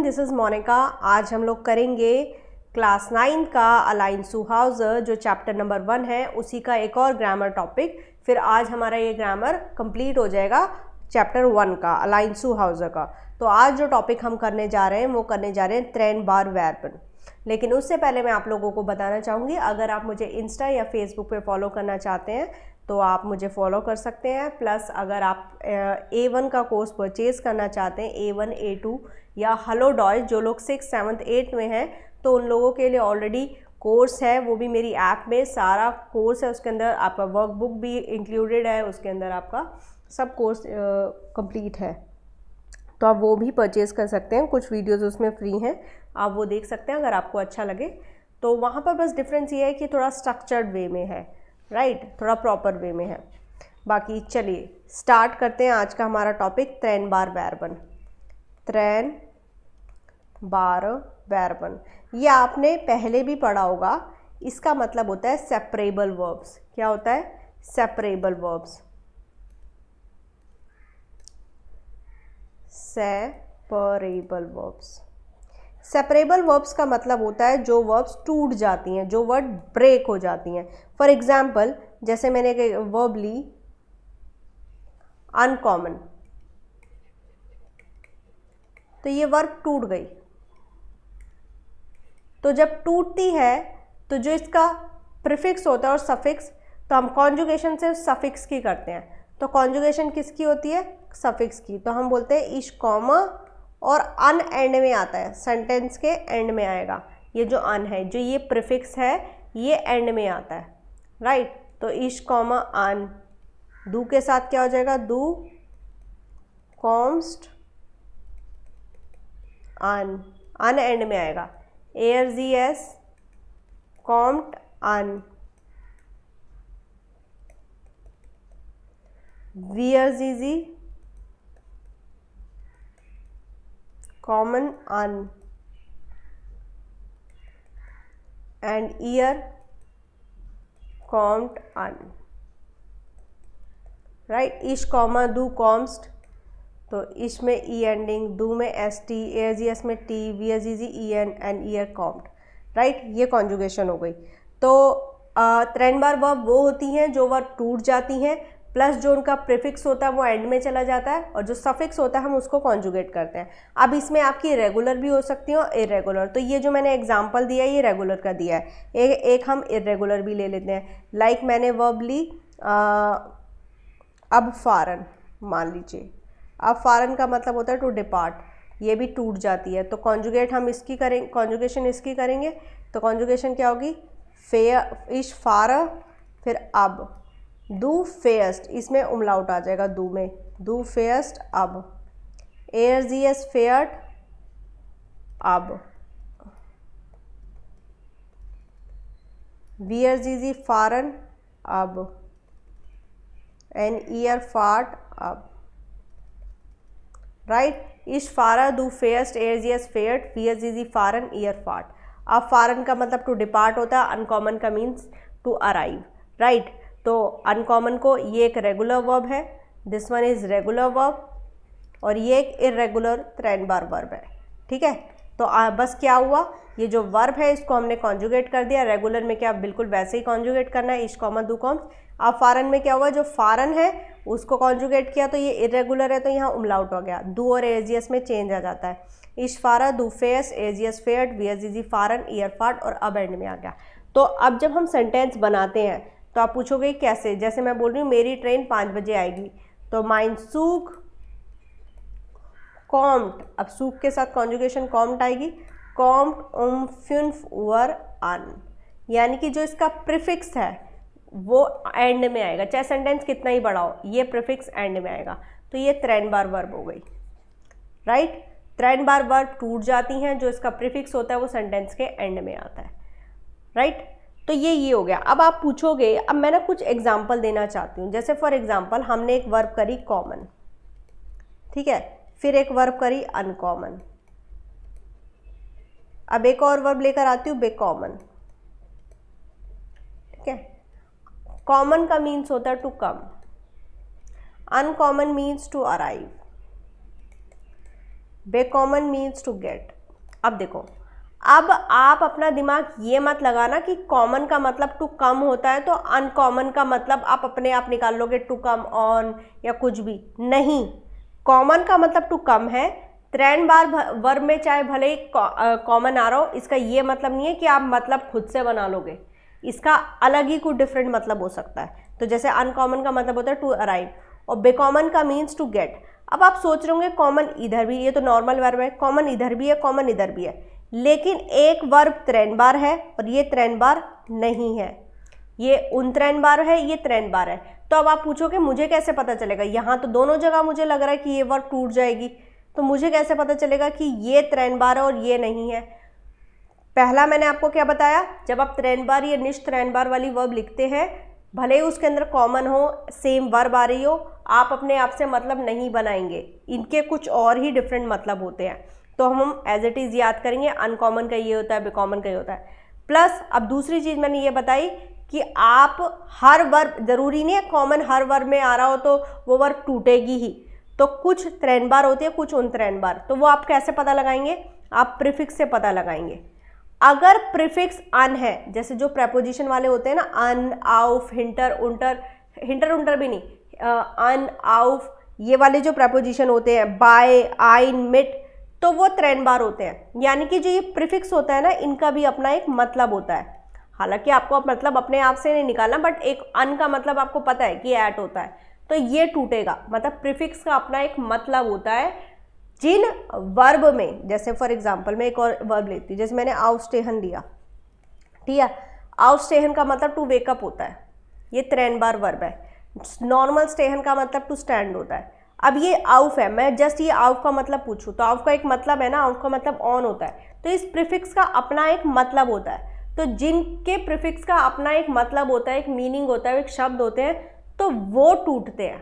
This is Monika. आज हम लोग करेंगे क्लास 9 का अलाइन सुहाउजर जो चैप्टर नंबर 1 है उसी का एक और ग्रामर टॉपिक। फिर आज हमारा ये ग्रामर कंप्लीट हो जाएगा चैप्टर 1 का अलाइन सुहाउजर का। तो आज जो टॉपिक हम करने जा रहे हैं वो करने जा रहे हैं ट्रेन बार वर्बन। लेकिन उससे पहले मैं आप लोगों को बताना चाहूँगी, अगर आप मुझे इंस्टा या फेसबुक पे फॉलो करना चाहते हैं तो आप मुझे फॉलो कर सकते हैं। प्लस अगर आप A1 का कोर्स परचेज़ करना चाहते हैं, A1 A2 या हेलो डॉयज, जो लोग 6th 7th 8th में हैं तो उन लोगों के लिए ऑलरेडी कोर्स है, वो भी मेरी ऐप में सारा कोर्स है। उसके अंदर आपका वर्कबुक भी इंक्लूडेड है, उसके अंदर आपका सब कोर्स कंप्लीट है, तो आप वो भी परचेज़ कर सकते हैं। कुछ वीडियोस उसमें फ्री हैं, आप वो देख सकते हैं अगर आपको अच्छा लगे। तो वहाँ पर बस डिफरेंस ये है कि थोड़ा स्ट्रक्चर्ड वे में है, राइट, थोड़ा प्रॉपर वे में है। बाकी चलिए स्टार्ट करते हैं आज का हमारा टॉपिक ट्रेन बार वर्बन। ट्रेन बार वर्बन ये आपने पहले भी पढ़ा होगा। इसका मतलब होता है सेपरेबल वर्ब्स। क्या होता है? Separable verbs. Separable verbs. Separable verbs का मतलब होता है जो वर्ब्स टूट जाती हैं, जो वर्ड ब्रेक हो जाती हैं। फॉर एग्जाम्पल, जैसे मैंने वर्ब ली अनकॉमन, तो ये वर्ब टूट गई। तो जब टूटती है तो जो इसका प्रीफिक्स होता है और सफिक्स, तो हम कॉन्जुगेशन से सफिक्स की करते हैं। तो कॉन्जुगेशन किसकी होती है? सफिक्स की। तो हम बोलते हैं इश कॉमा और अन एंड में आता है, सेंटेंस के एंड में आएगा। ये जो अन है, जो ये प्रीफिक्स है, ये एंड में आता है, राइट। तो इश कॉमा अन, दू के साथ क्या हो जाएगा? दू कॉम्स्ट अन, अन एंड में आएगा। ARZS कॉम्ट अन, VRZZ कॉमन अन, एंड ईयर कॉम्ट अन, राइट। इश कॉमा दू कॉम्स्ट, तो इश में ई एंडिंग, दू में ST, ARZS में T, VRZZ EN एंड ईयर कॉम्ट, राइट। ये कॉन्जुगेशन हो गई। तो ट्रेन बार वर्ब वो होती हैं जो वर्ब टूट जाती हैं, प्लस जो उनका प्रीफिक्स होता है वो एंड में चला जाता है, और जो सफिक्स होता है हम उसको कॉन्जुगेट करते हैं। अब इसमें आपकी रेगुलर भी हो सकती है और इरेगुलर। तो ये जो मैंने एग्जांपल दिया है ये रेगुलर का दिया है। एक हम इरेगुलर भी ले लेते हैं। लाइक मैंने वर्ब ली अब फारन, मान लीजिए। अब फारन का मतलब होता है टू डिपार्ट, ये भी टूट जाती है। तो कॉन्जुगेट हम इसकी करेंगे, कॉन्जुगेशन इसकी करेंगे। तो कॉन्जुगेशन क्या होगी? इश फार, फिर अब दू फेयस्ट, इसमें उमलाउट आ जाएगा दू में, दू फेयस्ट अब। ARZS फेयर्ड अब, VRZZ फारन अब, एंड ईयर फार्ट अब, राइट। इश फारा दू फेयस्ट, ARZS फेयर्ड, VRZZ Faran year fart. अब फारन का मतलब टू डिपार्ट होता है, अनकॉमन का मीन्स टू अराइव, राइट। तो अनकॉमन को ये एक रेगुलर वर्ब है, this one is regular verb, और ये एक इरेगुलर ट्रेन बार वर्ब है, ठीक है। तो बस क्या हुआ, ये जो वर्ब है इसको हमने कॉन्जुगेट कर दिया। रेगुलर में क्या बिल्कुल वैसे ही कॉन्जुगेट करना है, इश कॉमा दू कॉम। अब फारन में क्या हुआ, जो फारन है उसको कॉन्जुगेट किया, तो ये इरेगुलर है तो यहाँ उमलाउट हो गया, दू और ARZS में चेंज आ जाता है। इश फारा दू फेयस, ARZS फेयर्ड, VRZZ Faran year fart, और अब एंड में आ गया। तो अब जब हम सेंटेंस बनाते हैं तो आप पूछोगे कैसे? जैसे मैं बोल रही हूँ मेरी ट्रेन 5 बजे आएगी, तो माइन सूक कॉम्ट, अब सूक के साथ कॉन्जुगेशन कॉम्ट आएगी, कॉम्ट फ्यून्फ वर अन, यानी कि जो इसका प्रीफिक्स है वो एंड में आएगा, चाहे सेंटेंस कितना ही बड़ा हो, ये प्रीफिक्स एंड में आएगा। तो ये ट्रेन बार वर्ब हो गई, राइट। ट्रेन बार वर्ब टूट जाती हैं, जो इसका प्रीफिक्स होता है वो सेंटेंस के एंड में आता है, राइट। तो ये हो गया। अब आप पूछोगे, अब मैं ना कुछ एग्जाम्पल देना चाहती हूँ। जैसे फॉर एग्जाम्पल हमने एक वर्ब करी कॉमन, ठीक है, फिर एक वर्ब करी अनकॉमन, अब एक और वर्ब लेकर आती हूँ बेकॉमन, ठीक है। कॉमन का मीन्स होता है टू कम, अनकॉमन मीन्स टू अराइव, बे कॉमन मीन्स टू गेट। अब देखो, अब आप अपना दिमाग ये मत लगाना कि कॉमन का मतलब टू कम होता है तो अनकॉमन का मतलब आप अपने आप निकाल लोगे टू कम ऑन या कुछ भी नहीं। कॉमन का मतलब टू कम है। त्रेन बार वर्ब में चाहे भले ही कॉमन आ रहा हो, इसका ये मतलब नहीं है कि आप मतलब खुद से बना लोगे, इसका अलग ही कुछ डिफरेंट मतलब हो सकता है। तो जैसे अनकॉमन का मतलब होता है टू अराइव और बेकॉमन का मीन्स टू गेट। अब आप सोच रहे होंगे कॉमन इधर भी, ये तो नॉर्मल वर्ब है, कॉमन इधर भी है, कॉमन इधर भी है, लेकिन एक वर्ब त्रेन बार है और ये त्रेन बार नहीं है, ये उन बार है, ये त्रेन बार है। तो अब आप पूछोगे मुझे कैसे पता चलेगा, यहाँ तो दोनों जगह मुझे लग रहा है कि ये वर्ब टूट जाएगी, तो मुझे कैसे पता चलेगा कि ये त्रेन बार है और ये नहीं है। पहला मैंने आपको क्या बताया, जब आप त्रेन बार या निश्च त्रेन बार वाली वर्ब लिखते हैं, भले ही उसके अंदर कॉमन हो, सेम वर्ब आ रही हो, आप अपने आप से मतलब नहीं बनाएंगे, इनके कुछ और ही डिफरेंट मतलब होते हैं। तो हम एज इट इज़ याद करेंगे, अनकॉमन का ये होता है, बेकॉमन का ये होता है। प्लस अब दूसरी चीज़ मैंने ये बताई कि आप हर वर्ब, ज़रूरी नहीं है कॉमन हर वर्ब में आ रहा हो तो वो वर्ब टूटेगी ही, तो कुछ त्रेन बार होती है, कुछ उन त्रेन बार। तो वो आप कैसे पता लगाएंगे, आप प्रीफिक्स से पता लगाएंगे। अगर प्रीफिक्स अन है, जैसे जो प्रेपोजिशन वाले होते हैं ना, अन, आउफ, हिंटर, उंटर, हिंटर उंटर भी नहीं, अन, आउफ, ये वाले जो प्रेपोजिशन होते हैं, बाय, आइन, मिट, तो वो त्रेन बार होते हैं। यानी कि जो ये प्रीफिक्स होता है ना, इनका भी अपना एक मतलब होता है। हालांकि आपको मतलब अपने आप से नहीं निकालना, बट एक अन का मतलब आपको पता है कि एट होता है, तो ये टूटेगा। मतलब प्रीफिक्स का अपना एक मतलब होता है जिन वर्ब में, जैसे फॉर एग्जांपल मैं एक और वर्ब लेती हूँ, जैसे मैंने आउस्टेहन लिया, ठीक है, आउस्टेहन का मतलब टू वेकअप होता है, ये त्रेन बार वर्ब है। नॉर्मल स्टेहन का मतलब टू स्टैंड होता है। अब ये आउफ है, मैं जस्ट ये आउफ का मतलब पूछूं तो आउफ का एक मतलब है ना, आउफ का मतलब ऑन होता है, तो इस प्रीफिक्स का अपना एक मतलब होता है। तो जिनके प्रीफिक्स का अपना एक मतलब होता है, एक मीनिंग होता है, एक शब्द होते हैं, तो वो टूटते हैं।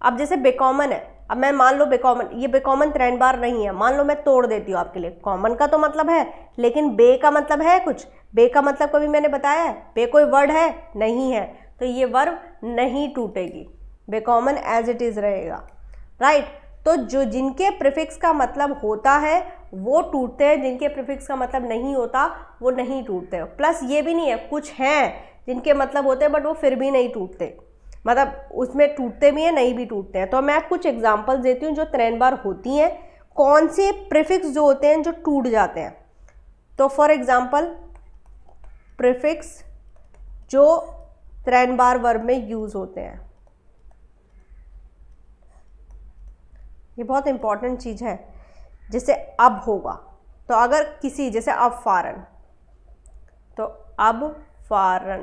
अब जैसे बेकॉमन है, अब मैं मान लो बेकॉमन, ये बेकॉमन त्रेन बार नहीं है, मान लो मैं तोड़ देती हूँ आपके लिए, कॉमन का तो मतलब है, लेकिन बे का मतलब है कुछ, बे का मतलब कभी मैंने बताया है, बे कोई वर्ड है नहीं है, तो ये वर्ब नहीं टूटेगी, बेकॉमन एज इट इज़ रहेगा, राइट। तो जो जिनके प्रीफिक्स का मतलब होता है वो टूटते हैं, जिनके प्रीफिक्स का मतलब नहीं होता वो नहीं टूटते। प्लस ये भी नहीं है, कुछ हैं जिनके मतलब होते हैं बट वो फिर भी नहीं टूटते, मतलब उसमें टूटते भी हैं, नहीं भी टूटते हैं। तो मैं कुछ एग्जांपल्स देती हूँ जो त्रेन बार होती हैं, कौन से प्रीफिक्स जो होते हैं जो टूट जाते हैं। तो फॉर एग्जांपल प्रीफिक्स जो त्रेन बार वर्ब में यूज होते हैं, ये बहुत इंपॉर्टेंट चीज़ है। जैसे अब होगा, तो अगर किसी, जैसे अब फारन, तो अब फारन,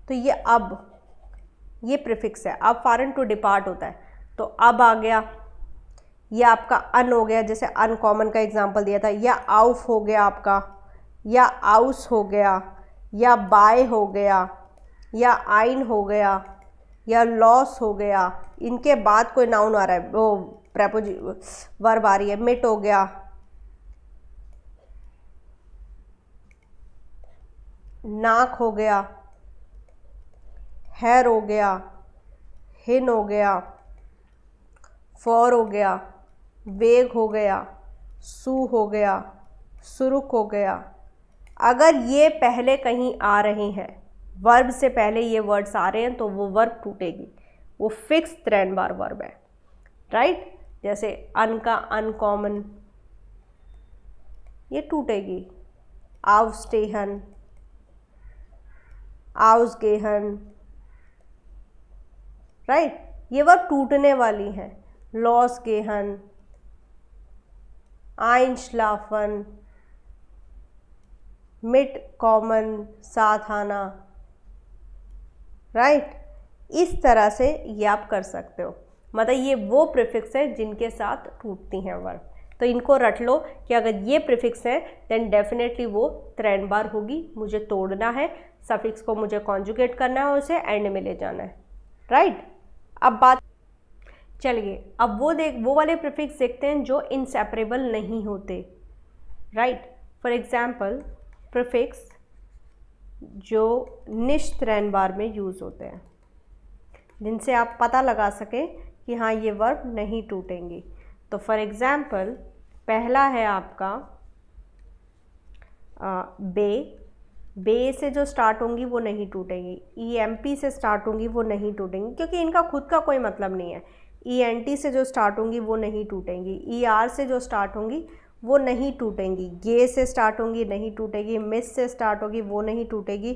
तो ये अब, ये प्रीफिक्स है। अब फारन टू डिपार्ट होता है, तो अब आ गया, ये आपका अन हो गया, जैसे अनकॉमन का एग्जांपल दिया था, या आउफ हो गया आपका, या आउस हो गया, या बाय हो गया, या आइन हो गया, या लॉस हो गया। इनके बाद कोई नाउन आ रहा है, वो प्रेपोजि वर्ब आ रही है, मिट हो गया, नाक हो गया, हैर हो गया, हिन हो गया, फॉर हो गया, वेग हो गया, सू हो गया, सुरुक हो गया। अगर ये पहले कहीं आ रहे हैं, वर्ब से पहले ये वर्ड्स आ रहे हैं, तो वो वर्ब टूटेगी, वो फिक्स त्रेन बार वर्ब है, राइट। जैसे अन का अनकॉमन, ये टूटेगी, आवस्टेहन, आउसगेहन, राइट, ये वर्ब टूटने वाली है। लॉसगेहन, आइंशलाफन, मिट कॉमन, साथ आना, राइट। इस तरह से ये आप कर सकते हो, मतलब ये वो प्रीफिक्स है जिनके साथ टूटती हैं वर्ब। तो इनको रट लो कि अगर ये प्रीफिक्स है देन डेफिनेटली वो त्रेन बार होगी, मुझे तोड़ना है, सफिक्स को मुझे कॉन्जुगेट करना है और उसे एंड में ले जाना है, राइट। अब बात चलिए, अब वो वाले प्रीफिक्स देखते हैं जो इंसेपरेबल नहीं होते, राइट। फॉर एग्जाम्पल प्रीफिक्स जो निश्चित रैन बार में यूज़ होते हैं, जिनसे आप पता लगा सकें कि हाँ ये वर्ब नहीं टूटेंगी। तो फॉर एग्ज़ाम्पल पहला है आपका बे, बे से जो स्टार्ट होंगी वो नहीं टूटेंगी, EMP से स्टार्ट होंगी वो नहीं टूटेंगी क्योंकि इनका खुद का कोई मतलब नहीं है। ENT से जो स्टार्ट होंगी वो नहीं टूटेंगी, ER से जो स्टार्ट होंगी वो नहीं टूटेंगी, गे से स्टार्ट होंगी नहीं टूटेगी, मिस से स्टार्ट होगी वो नहीं टूटेगी,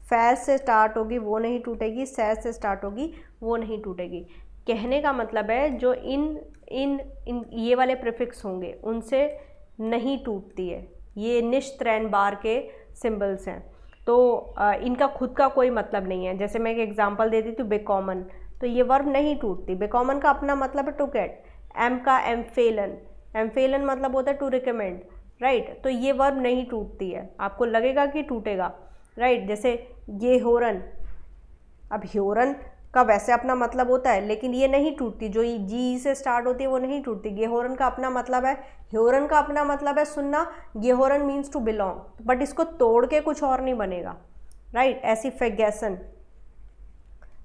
फैर से स्टार्ट होगी वो नहीं टूटेगी, सैर से स्टार्ट होगी वो नहीं टूटेगी। कहने का मतलब है जो इन ये वाले प्रीफिक्स होंगे उनसे नहीं टूटती है, ये निश्चित रैन बार के सिंबल्स हैं। तो इनका खुद का कोई मतलब नहीं है। जैसे मैं एक एग्जांपल दे देती हूँ बेकॉमन, तो ये वर्ब नहीं टूटती। बेकॉमन का अपना मतलब है टू गेट, एम का एम्फेलन, एम्फेलन मतलब होता है टू रिकमेंड, राइट। तो ये वर्ब नहीं टूटती है, आपको लगेगा कि टूटेगा, राइट। जैसे ये होरन, अब ह्योरन का वैसे अपना मतलब होता है लेकिन ये नहीं टूटती, जो जी से स्टार्ट होती है वो नहीं टूटती। गेहोरन का अपना मतलब है, ह्योरन का अपना मतलब है सुनना, गेहोरन मीन्स टू बिलोंग, बट इसको तोड़ के कुछ और नहीं बनेगा, राइट। ऐसी फेगेसन,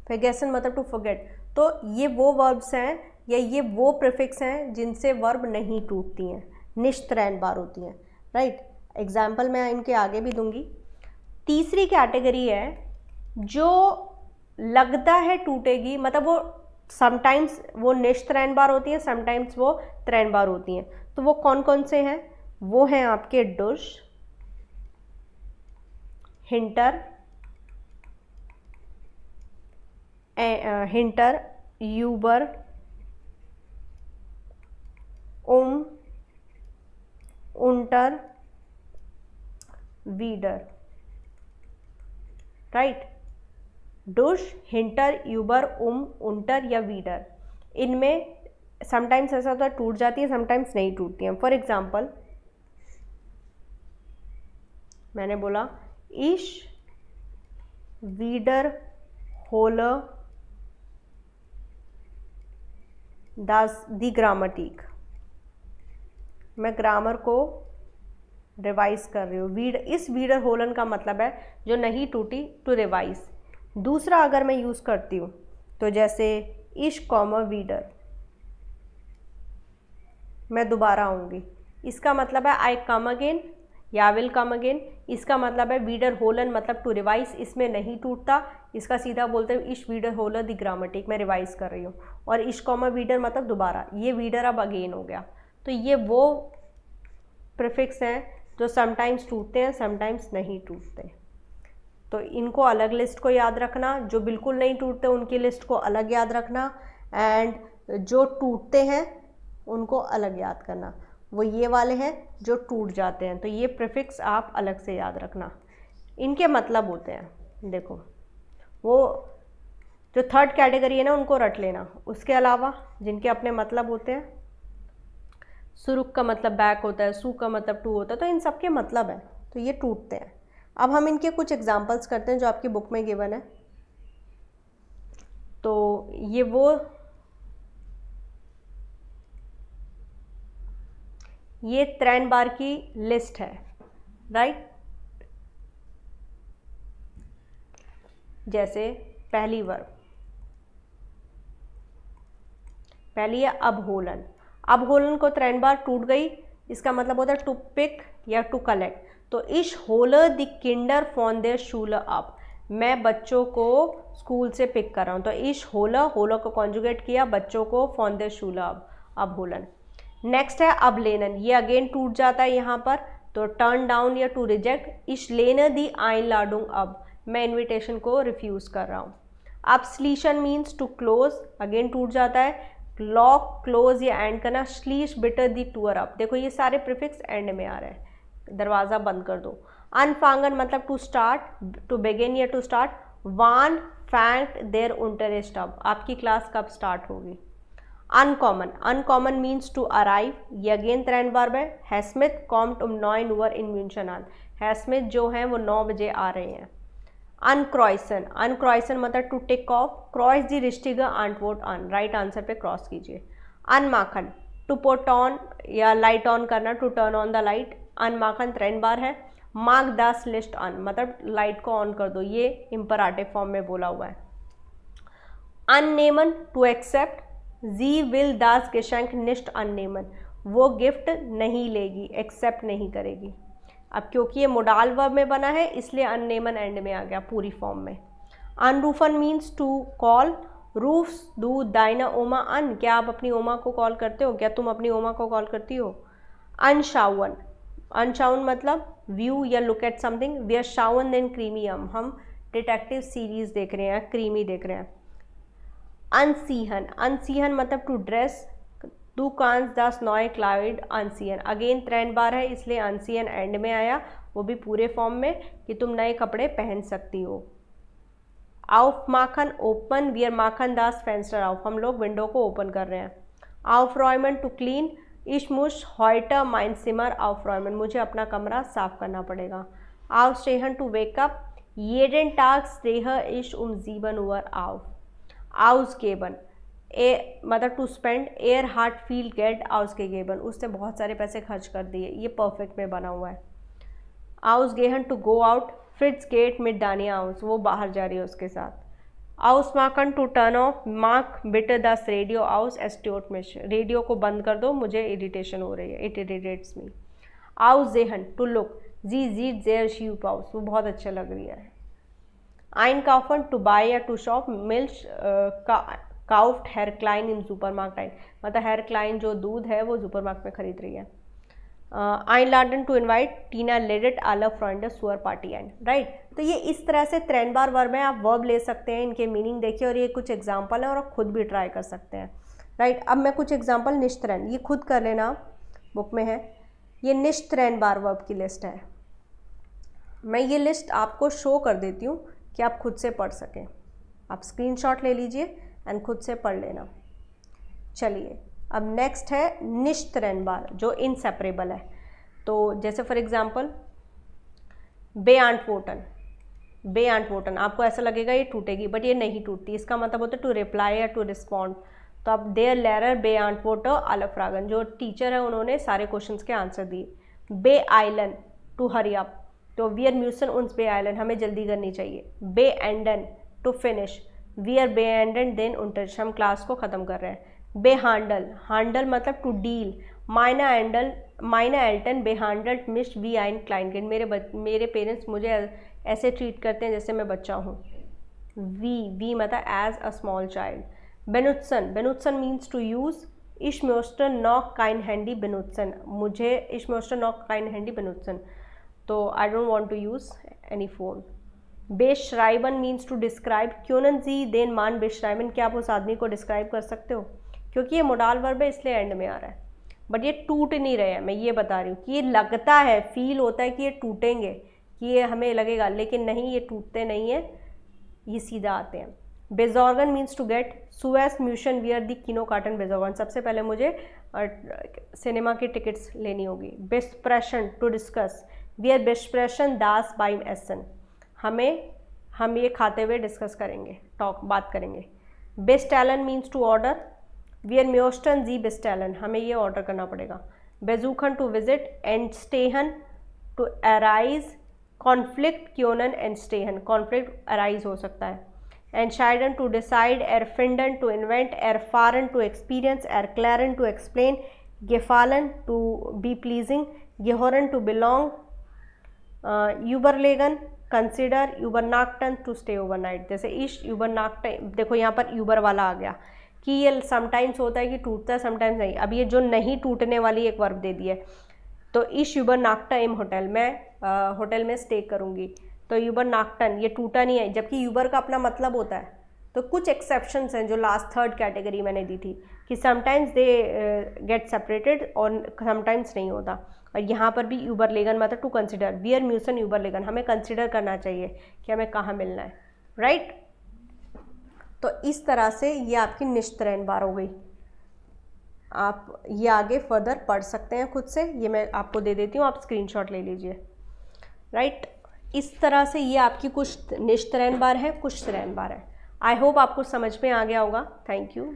फेगेसन मतलब टू फॉरगेट। तो ये वो वर्ब्स हैं या ये वो प्रीफिक्स हैं जिनसे वर्ब नहीं टूटती हैं, निश्चित रैन बार होती हैं, राइट। एग्जाम्पल मैं इनके आगे भी दूंगी। तीसरी कैटेगरी है जो लगता है टूटेगी, मतलब वो समटाइम्स वो निश्चित रैन बार होती हैं, समटाइम्स वो त्रैन बार होती हैं। तो वो कौन कौन से हैं? वो हैं आपके डुश, हिंटर, हिंटर, यूबर, उंटर, वीडर, राइट। डुश, हिंटर, यूबर, उंटर या वीडर, इनमें समटाइम्स ऐसा होता है टूट जाती है, समटाइम्स नहीं टूटती हैं। फॉर एग्जाम्पल मैंने बोला इश वीडर होलर दी ग्रामटिक, मैं ग्रामर को रिवाइज कर रही हूँ। इस वीडर होलन का मतलब है जो नहीं टूटी, टू रिवाइज। दूसरा अगर मैं यूज़ करती हूँ तो जैसे इश कॉमा वीडर, मैं दोबारा आऊँगी, इसका मतलब है आई कम अगेन या विल कम अगेन। इसका मतलब है वीडर होलन मतलब टू रिवाइज, इसमें नहीं टूटता, इसका सीधा बोलते हैं इश वीडर होलर द ग्रामेटिक, मैं रिवाइज कर रही हूँ। और इश कॉमा वीडर मतलब दोबारा, ये वीडर अब अगेन हो गया। तो ये वो प्रीफिक्स हैं जो समटाइम्स टूटते हैं, समटाइम्स नहीं टूटते। तो इनको अलग लिस्ट को याद रखना, जो बिल्कुल नहीं टूटते उनकी लिस्ट को अलग याद रखना, एंड जो टूटते हैं उनको अलग याद करना। वो ये वाले हैं जो टूट जाते हैं, तो ये प्रीफिक्स आप अलग से याद रखना, इनके मतलब होते हैं। देखो वो जो थर्ड कैटेगरी है ना उनको रट लेना, उसके अलावा जिनके अपने मतलब होते हैं, सुरुक का मतलब बैक होता है, सू का मतलब टू होता है, तो इन सब के मतलब है, तो ये टूटते हैं। अब हम इनके कुछ एग्जाम्पल्स करते हैं जो आपकी बुक में गिवन है। तो ये त्रैन बार की लिस्ट है, राइट। जैसे पहली वर्ब, पहली है अबहोलन। अबहोलन को त्रैन बार टूट गई, इसका मतलब होता है टू पिक या टू कलेक्ट। तो इश होलर द किंडर फॉन देयर शूलर अप, मैं बच्चों को स्कूल से पिक कर रहा हूँ। तो इश होलर, होलर को कॉन्जुगेट किया, बच्चों को फॉन देयर शूलर अप, अबहोलन। नेक्स्ट है अब लेनन, ये अगेन टूट जाता है यहाँ पर, तो टर्न डाउन या टू रिजेक्ट। इश लेनर दी आइन लाडूंग अब, मैं इन्विटेशन को रिफ्यूज़ कर रहा हूँ। अब स्लीशन मीन्स टू क्लोज, अगेन टूट जाता है। लॉक, क्लोज या एंड करना, स्लीश बिटर दी टूअर अप, देखो ये सारे प्रीफिक्स एंड में आ रहे हैं, दरवाज़ा बंद कर दो। अनफांगन मतलब टू स्टार्ट, टू बिगिन या टू स्टार्ट। वान फैंक्ट देयर इंटरेस्ट अब, आपकी क्लास कब स्टार्ट होगी। अनकॉमन, अनकॉमन मीन्स टू अराइव, ये अगेन त्रैन वर्ब है। हैस्मिथ कॉम्ट 9 उवर इन म्यूनशन आन, हैस्मिथ जो हैं वो 9 बजे आ रहे हैं। अनक्रॉइसन, अनक्रॉइसन मतलब टू टिक ऑफ, क्रॉस दी रिश्टिगर आंटवोट अन, राइट आंसर पे क्रॉस कीजिए। अनमाखन, टू पुट ऑन या लाइट ऑन करना, to turn on the light, अनमाखन त्रैन बार है। मार्क दास लिस्ट ऑन, मतलब लाइट को ऑन कर दो, ये इम्पराटिव फॉर्म में बोला हुआ है। अननेमन टू एक्सेप्ट, जी विल दास गेशंक निस्ट अननेमन, वो गिफ्ट नहीं लेगी, एक्सेप्ट नहीं करेगी। अब क्योंकि ये मोडाल वर्ब में बना है इसलिए अननेमन एंड में आ गया पूरी फॉर्म में। अनरूफन मीन्स टू कॉल, रूफ्स दू दाइना ओमा अन, क्या आप अपनी ओमा को कॉल करते हो, क्या तुम अपनी ओमा को कॉल करती हो। अनशावन, अनशाउन मतलब व्यू या लुक एट समथिंग, वी आर शावन देन क्रीमियम, हम डिटेक्टिव सीरीज देख रहे हैं, क्रीमी देख रहे हैं। अनसीहन, अनसीहन मतलब टू ड्रेस, दू कांस दास नॉय क्लाइड अनसीहन, अगेन ट्रेंड बार है इसलिए अनसीहन एंड में आया, वो भी पूरे फॉर्म में कि तुम नए कपड़े पहन सकती हो। आउफ माखन open, we are Makhan Das Fenster आउफ, हम लोग विंडो को ओपन कर रहे हैं। आउफ रॉयमन टू क्लीन, इशमुश हॉइटर माइंड सिमर आउफ रॉयमन, मुझे अपना कमरा साफ करना पड़ेगा। आउफ स्टेहन टू वेकअप, येडन टाग स्टेह इश जीवन ओवर आउफ। आउस गेबन ए मतलब टू स्पेंड, एयर हार्ट फील गेट आउस के गेबन, उसने बहुत सारे पैसे खर्च कर दिए, ये परफेक्ट में बना हुआ है। आउस गेहन टू गो आउट, फ्रिट्स गेट मिड दानिया आउस, वो बाहर जा रही है उसके साथ। आउस माकन टू टर्न ऑफ, मार्क बिटर दस रेडियो आउस एस्ट्योट मिश, रेडियो को बंद कर दो मुझे इरिटेशन हो रही है, इट इरिटेट्स मी। आउस जेहन टू लुक, जी जीट जेयर शीप आउस, वो बहुत अच्छा लग रही है। आइन काउफन टू बाय या टू शॉप, मिल्क काउफ्ट हेयर क्लाइन इन सुपरमार्केट, मतलब हेयर क्लाइन जो दूध है वो सुपरमार्केट में खरीद रही है। आइन लाडन टू इनवाइट टीना लेडिट आला फ्रॉइंड सुअर पार्टी एंड, राइट। तो ये इस तरह से ट्रेन बार वर्ब में आप वर्ब ले सकते हैं, इनके मीनिंग देखिए और ये कुछ एग्जाम्पल है और आप खुद भी ट्राई कर सकते हैं, राइट। अब मैं कुछ एग्जाम्पल निश्त्रैन, ये खुद कर लेना, बुक में है, ये निश्त्रैन बार वर्ब की लिस्ट है। मैं ये लिस्ट आपको शो कर देती हूँ कि आप खुद से पढ़ सकें, आप स्क्रीनशॉट ले लीजिए एंड खुद से पढ़ लेना। चलिए अब नेक्स्ट है निश्त्रैन बार जो इनसेपरेबल है। तो जैसे फॉर एग्जांपल बेआंटवोटन, बेआंटवोटन आपको ऐसा लगेगा ये टूटेगी, बट ये नहीं टूटती, इसका मतलब होता है टू रिप्लाई या टू रिस्पॉन्ड। तो अब देयर लेरर बेआंटवोटर अलफ्रागन, जो टीचर है उन्होंने सारे क्वेश्चंस के आंसर दिए। बे आइलन टू हरी अप, तो वी आर म्यूसन उन्स बे आइलन, हमें जल्दी करनी चाहिए। बे एंडन टू फिनिश, वी आर बे एंडन देन उन्टर्श, हम क्लास को ख़त्म कर रहे हैं। बे हांडल, हांडल मतलब टू डील, माइना एंडल माइना एल्टन बे हांडल मिस वी आइन क्लाइंट, मेरे पेरेंट्स मुझे ऐसे ट्रीट करते हैं जैसे मैं बच्चा हूँ। वी मतलब एज अ स्मॉल चाइल्ड। बेनुत्सन, बेनुत्सन मीन्स टू यूज़, इश म्योस्टर नॉक काइन हैंडी बेनुत्सन, मुझे इश म्योस्टर नॉक काइन हैंडी बेनुत्सन, तो I don't want to use any phone. बेशराइबन मीन्स टू डिस्क्राइब, क्योंन जी देन मान बेशराइबन, क्या आप उस आदमी को डिस्क्राइब कर सकते हो, क्योंकि ये मोडाल वर्ब है इसलिए एंड में आ रहा है, बट ये टूट नहीं रहे हैं, मैं ये बता रही हूँ कि ये लगता है, फील होता है कि ये टूटेंगे, कि ये हमें लगेगा, लेकिन नहीं, ये टूटते नहीं है, ये सीधा आते हैं। बेजॉर्गन मीन्स टू गेट, सुएस म्यूशन वियर दी किनो कार्टन बेजॉर्गन, सबसे पहले मुझे सिनेमा की टिकट्स लेनी होगी। बेस्प्रेशन टू डिस्कस, वी आर बेस्प्रेशन दास बाइम एसन, हम ये खाते हुए डिस्कस करेंगे, बात करेंगे। बेस्टैलन मीन्स टू ऑर्डर, वी आर म्योस्टन जी बेस्टैलन, हमें ये ऑर्डर करना पड़ेगा। बेजूखन टू विजिट, एंड स्टेहन टू अराइज, कॉन्फ्लिक्ट क्योनन एंड स्टेहन, कॉन्फ्लिक्ट अराइज हो सकता है। एंशाइडन टू डिसाइड, एरफिंडन टू इन्वेंट, एरफारन टू एक्सपीरियंस, एरक्लैरन टू एक्सप्लेन, गेफालन टू बी प्लीजिंग, गेहोरन to belong, यूबरलेगन consider, यूबरनाक्टन to stay overnight. जैसे इश यूबरनाक्टन, देखो यहाँ पर यूबर वाला आ गया कि ये समटाइम्स होता है कि टूटता है, समटाइम्स नहीं। अब ये जो नहीं टूटने वाली एक वर्ब दे दी है, तो इश यूबरनाक्टा इम होटल, मैं होटल में स्टे करूँगी, तो यूबरनाक्टन ये टूटा नहीं है, जबकि यूबर का अपना मतलब होता है। तो कुछ एक्सेप्शंस हैं जो लास्ट थर्ड कैटेगरी मैंने दी थी कि समटाइम्स दे गेट सेपरेटेड और समटाइम्स नहीं होता। और यहाँ पर भी यूबरलेगन मतलब टू कंसिडर, वी आर म्यूसन यूबरलेगन, हमें कंसिडर करना चाहिए कि हमें कहाँ मिलना है, राइट। तो इस तरह से ये आपकी निश्त्रैन बार हो गई। आप ये आगे फर्दर पढ़ सकते हैं खुद से, ये मैं आपको दे देती हूँ, आप स्क्रीनशॉट ले लीजिए, राइट। इस तरह से ये आपकी कुछ निश्त्रैन बार है, कुछ श्रैन बार है। आई होप आपको समझ में आ गया होगा। Thank you.